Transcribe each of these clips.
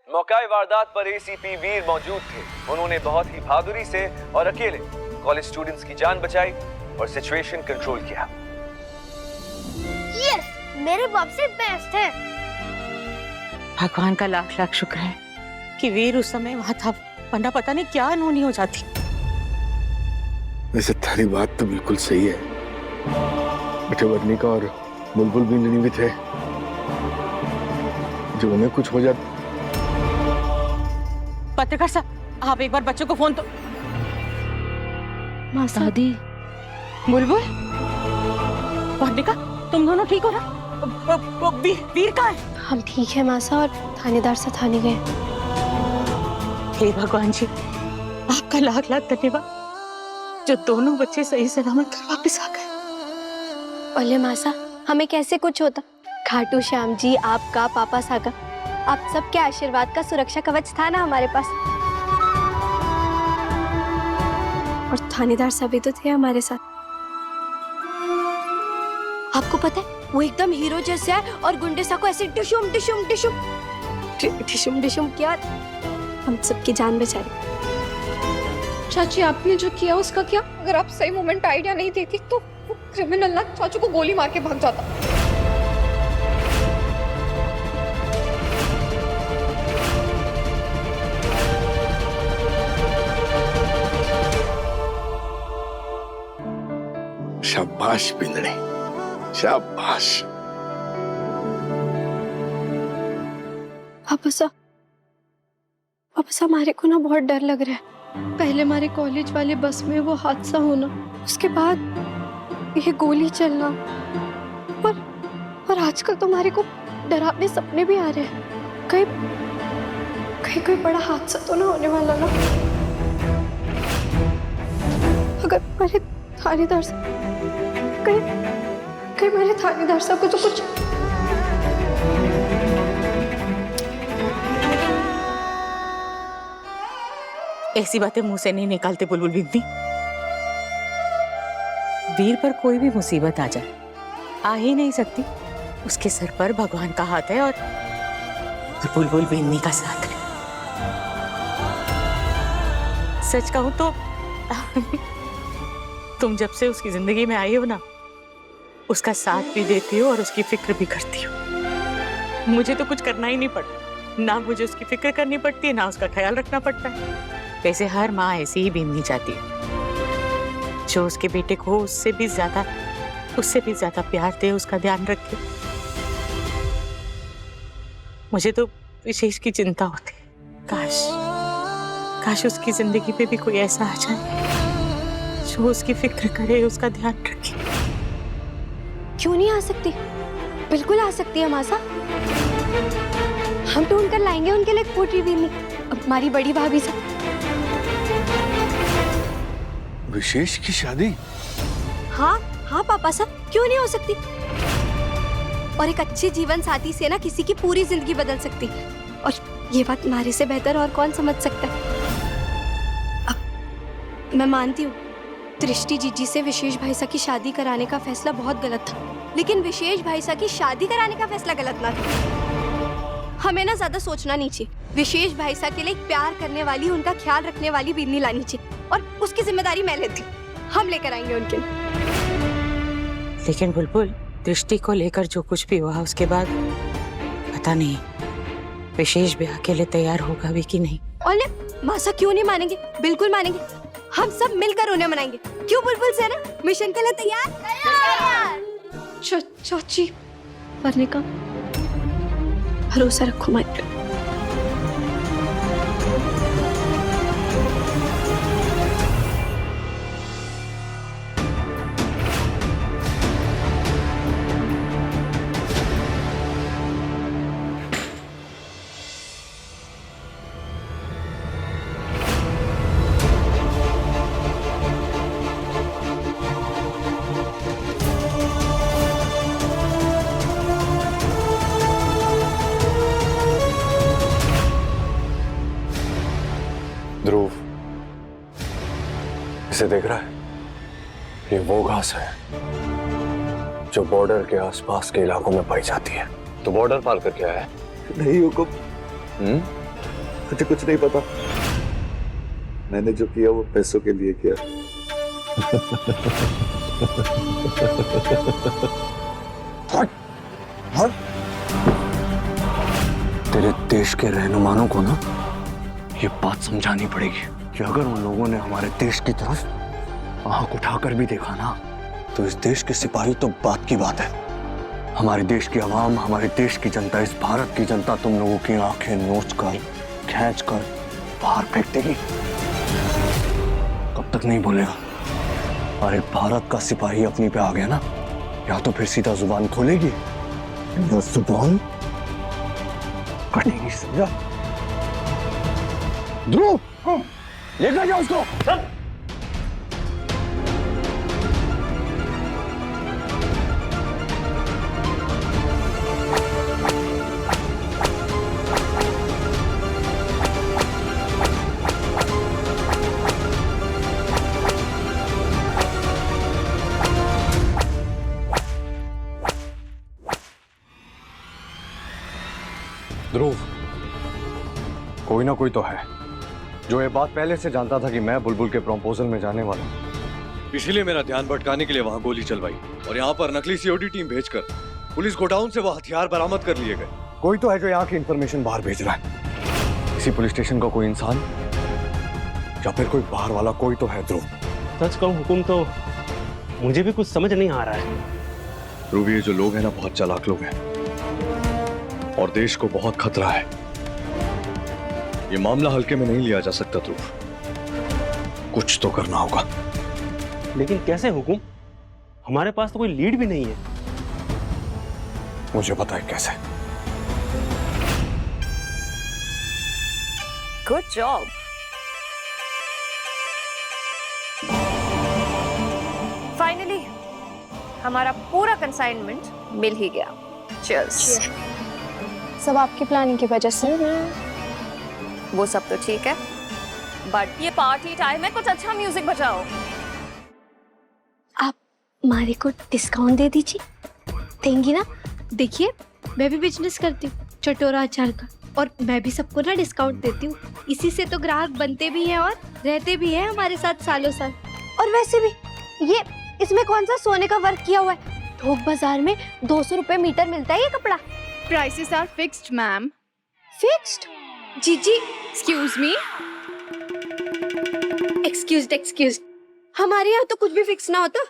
मौकाए वारदात पर एसीपी वीर मौजूद थे। उन्होंने बहुत ही बहादुरी से और अकेले कॉलेज स्टूडेंट्स की जान बचाई और सिचुएशन कंट्रोल किया। यस, मेरे बाप से बेस्ट है। भगवान का लाख लाख शुक्र है कि वीर उस समय वहां था, वरना पता नहीं क्या अनहोनी हो जाती। वैसे थारी बात तो बिल्कुल सही है। बेटे वर्णिका और बुलबुल बिंदनी भी थे, जो उन्हें कुछ हो जाता। पत्रकार साहब, आप एक बार बच्चों को फोन तो। माँ दादी, बुलबुल, वर्णिका, तुम दोनों ठीक हो ना? वीर कहाँ है? हम ठीक है मासा, और थानेदार से थाने गए। हे भगवान जी, आपका लाख लाख धन्यवाद जो दोनों बच्चे सही सलामत घर वापस आ गए। ओले मासा, हमें कैसे कुछ होता? खाटू श्याम जी, आपका पापा सागा, आप सबके आशीर्वाद का सुरक्षा कवच था ना हमारे पास। और थानेदार सभी तो थे हमारे साथ। आपको पता है, वो एकदम हीरो जैसे है और गुंडे सा को ऐसे डिशुम डिशुम डिशुम डिशुम डिशुम किया, हम सबकी जान बचाई। चाची, आपने जो किया उसका क्या? अगर आप सही मोमेंट आइडिया नहीं देती तो वो क्रिमिनल ना चाचू को गोली मार के भाग जाता। शाबाश बिंदनी, शाबाश। वापस हमारे को ना बहुत डर लग रहा है। पहले हमारे कॉलेज वाले बस में वो हादसा होना, उसके बाद ये गोली चलना, और आजकल तो हमारे को डरावने सपने भी आ रहे हैं। कहीं कोई बड़ा हादसा तो ना होने वाला ना? अगर हमारे थानेदार साहब कहीं मेरे थानेदार साहब को तो कुछ। ऐसी बातें मुंह से नहीं निकालते बुलबुल बिंदी। वीर पर कोई भी मुसीबत आ जाए, आ ही नहीं सकती। उसके सर पर भगवान का हाथ है और बुलबुल बिंदी का साथ है। सच कहूं तो तुम जब से उसकी जिंदगी में आई हो ना, उसका साथ भी देती हो और उसकी फिक्र भी करती हो। मुझे तो कुछ करना ही नहीं पड़ता, ना मुझे उसकी फिक्र करनी पड़ती है, ना उसका ख्याल रखना पड़ता है। वैसे हर माँ ऐसी ही बीतनी चाहती है, जो उसके बेटे को उससे भी ज्यादा प्यार दे, उसका ध्यान रखे। मुझे तो विशेष की चिंता होती है। काश उसकी जिंदगी पे भी कोई ऐसा आ जाए जो उसकी फिक्र करे, उसका ध्यान रखे। क्यों नहीं आ सकती? बिल्कुल आ सकती है मासा। हम ढूंढ कर लाएंगे उनके लिए पोटरी बीनी, हमारी बड़ी भाभी से। विशेष की शादी? हाँ पापा साहब, क्यों नहीं हो सकती? और एक अच्छे जीवन साथी से ना किसी की पूरी जिंदगी बदल सकती है, और ये बात हमारे से बेहतर और कौन समझ सकता है? अब मैं मानती हूँ, दृष्टि जीजी से विशेष भाई साहब की शादी कराने का फैसला बहुत गलत था, लेकिन विशेष भाई साहब की शादी कराने का फैसला गलत ना था। हमें ना ज्यादा सोचना नहीं चाहिए। विशेष भाई साहब के लिए प्यार करने वाली, उनका ख्याल रखने वाली बीनी लानी चाहिए, और उसकी जिम्मेदारी मैं लेती, हम लेकर आएंगे उनके लिए। लेकिन बुलबुल, दृष्टि को लेकर जो कुछ भी हुआ उसके बाद पता नहीं विशेष ब्याह के लिए तैयार होगा भी कि नहीं। और मासा क्यों नहीं मानेंगे? बिल्कुल मानेंगे। हम सब मिलकर उन्हें मनाएंगे। क्यों बुलबुल सेना, मिशन के लिए तैयार? चाची, वर्णिका, भरोसा रखो हमारे पे। ध्रुव, इसे देख रहा है? ये वो घास है जो बॉर्डर के आसपास के इलाकों में पाई जाती है। तो बॉर्डर पार करके आया है? नहीं हुकुम, मुझे कुछ नहीं पता। मैंने जो किया वो पैसों के लिए किया। तेरे देश के रहनुमाओं को ना ये बात समझानी पड़ेगी कि अगर उन लोगों ने हमारे देश की तरफ आंख उठाकर भी देखा ना, तो इस देश के सिपाही तो बात की बात है। हमारे देश की आवाम, हमारे देश की जनता, इस भारत की जनता तुम लोगों की आंखें नोच कर, खींच कर बाहर फेंक देगी। कब तक नहीं बोलेगा? अरे भारत का सिपाही अपनी पे आ गया ना, या तो फिर सीधा जुबान खोलेगी या जुबान कटेगी, समझा? ध्रुव, लेकर जाओ उसको। ध्रुव, कोई ना कोई तो है जो ये बात पहले से जानता था कि मैं बुलबुल के प्रपोजल में जाने वाला हूं। इसीलिए मेरा ध्यान भटकाने के लिए वहां गोली चलवाई और यहाँ पर नकली सीओडी टीम भेजकर पुलिस गोडाउन से वो हथियार बरामद कर लिए गए। कोई तो है जो यहाँ की इंफॉर्मेशन बाहर भेज रहा है। इसी पुलिस स्टेशन का कोई इंसान या फिर कोई बाहर वाला कोई तो है। ध्रुव, सच कहूं हुकुम तो मुझे भी कुछ समझ नहीं आ रहा है। ध्रुव, ये जो लोग हैं ना बहुत चालाक लोग हैं और देश को बहुत खतरा है। ये मामला हल्के में नहीं लिया जा सकता ध्रुव, कुछ तो करना होगा। लेकिन कैसे हुकुम? हमारे पास तो कोई लीड भी नहीं है। मुझे पता है कैसे। Good job. फाइनली हमारा पूरा कंसाइनमेंट मिल ही गया। चीयर्स। सब आपकी प्लानिंग की वजह से। वो सब तो ठीक है, बट ये पार्टी टाइम है, कुछ अच्छा म्यूजिक बजाओ। आप मारे को डिस्काउंट दे दीजिए। देंगी ना? देखिए, मैं भी बिजनेस करती हूँ चटोरा अचार का, और मैं भी सबको ना डिस्काउंट देती हूँ। इसी से तो ग्राहक बनते भी हैं और रहते भी हैं हमारे साथ सालों साल। और वैसे भी ये इसमें कौन सा सोने का वर्क किया हुआ है? थोक बाजार में 200 रुपए मीटर मिलता है ये कपड़ा। Prices are fixed ma'am. Fixed? जी एक्सक्यूज मी। एक्सक्यूज। हमारे यहाँ तो कुछ भी फिक्स ना होता।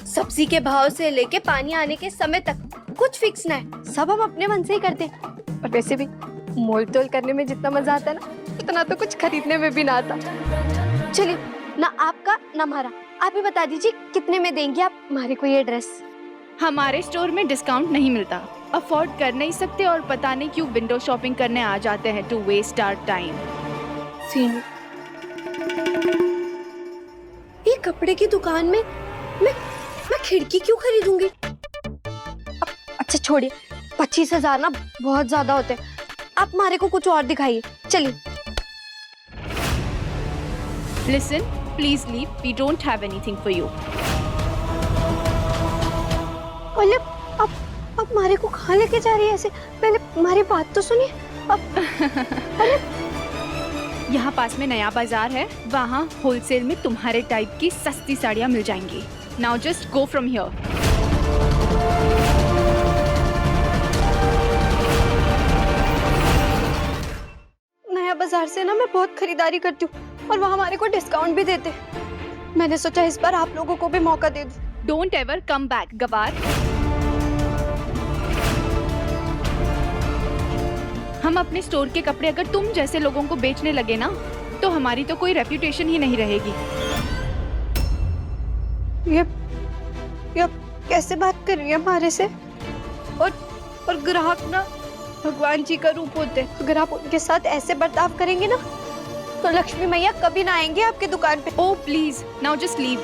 सब्जी के भाव से लेके पानी आने के समय तक कुछ फिक्स ना है। सब हम अपने मन से ही करते हैं। और वैसे भी मोल तोल करने में जितना मजा आता है ना, उतना तो कुछ खरीदने में भी ना आता। चलिए, ना आपका ना हमारा, आप ही बता दीजिए कितने में देंगे आप हमारे को ये ड्रेस? हमारे स्टोर में डिस्काउंट नहीं मिलता, अफोर्ड कर नहीं सकते और पता नहीं क्यों विंडो शॉपिंग करने आ जाते हैं टू वेस्ट आवर टाइम। ये कपड़े की दुकान में मैं खिड़की क्यों खरीदूंगी? अच्छा छोड़िए, 25,000 ना बहुत ज्यादा होते हैं। आप हमारे को कुछ और दिखाइए। चलिए। Listen, please leave, we don't have anything for you. ओले, आप हमारे को कहाँ लेके जा रही है ऐसे? पहले हमारी बात तो सुनिए। यहाँ पास में नया बाजार है, वहाँ होलसेल में तुम्हारे टाइप की सस्ती साड़ियाँ मिल जाएंगी। Now just go from here. नया बाजार से ना मैं बहुत खरीदारी करती हूँ और वहाँ हमारे को डिस्काउंट भी देते हैं। मैंने सोचा इस बार आप लोगों को भी मौका दे दूँ। डोंट एवर कम बैक गवार। हम अपने स्टोर के कपड़े अगर तुम जैसे लोगों को बेचने लगे ना, तो हमारी तो कोई रेप्यूटेशन ही नहीं रहेगी। ये कैसे बात कर रही है हमारे से? और ग्राहक ना भगवान जी का रूप होते हैं। अगर आप उनके साथ ऐसे बर्ताव करेंगे ना, तो लक्ष्मी मैया कभी ना आएंगे आपकी दुकान पे। Oh please, now just leave.